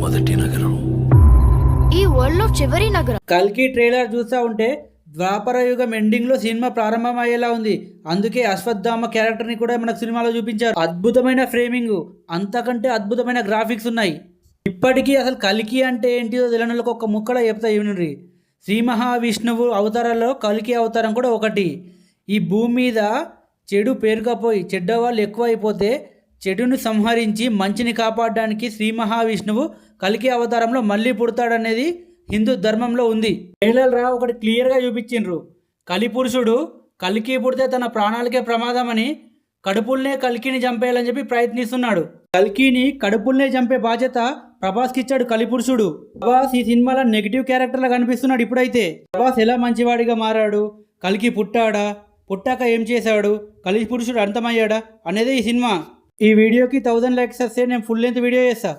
మొదటి నగరం, ఈ వరల్డ్ లో చివరి నగరం. కల్కి ట్రైలర్ చూస్తూ ఉంటే ద్వాపర యుగం ఎండింగ్ లో సినిమా ప్రారంభమయ్యేలా ఉంది. అందుకే అశ్వత్థామ క్యారెక్టర్ ని కూడా మనకు సినిమాలో చూపించారు. అద్భుతమైన ఫ్రేమింగ్, అంతకంటే అద్భుతమైన గ్రాఫిక్స్ ఉన్నాయి. ఇప్పటికీ అసలు కల్కి అంటే ఏంటిదో తెలియని ఒక ముక్కలో చెప్తా ఇవ్వండి. శ్రీ మహావిష్ణువు అవతారాల్లో కల్కి అవతారం కూడా ఒకటి. ఈ భూమి మీద చెడు పేరుకపోయి చెడ్డవాళ్ళు ఎక్కువైపోతే చెడును సంహరించి మంచిని కాపాడడానికి శ్రీ మహావిష్ణువు కల్కి అవతారంలో మళ్ళీ పుడతాడనేది హిందూ ధర్మంలో ఉంది. ట్రైలర్ ఒకటి క్లియర్గా చూపించిండ్రు. కలిపురుషుడు కల్కి పుడితే తన ప్రాణాలకే ప్రమాదమని కడుపుల్నే కల్కిని చంపేయాలని చెప్పి ప్రయత్నిస్తున్నాడు. కల్కిని కడుపుల్నే చంపే బాధ్యత ప్రభాస్కి ఇచ్చాడు కలిపురుషుడు. ప్రభాస్ ఈ సినిమాలో నెగిటివ్ క్యారెక్టర్లా కనిపిస్తున్నాడు. ఇప్పుడైతే ప్రభాస్ ఎలా మంచివాడిగా మారాడు, కల్కి పుట్టాడా, పుట్టాక ఏం చేశాడు, కలిపురుషుడు అంతమయ్యాడా అనేది ఈ సినిమా. ఈ వీడియోకి 1000 లైక్స్ వస్తే నేను ఫుల్ లెంత్ వీడియో చేస్తా.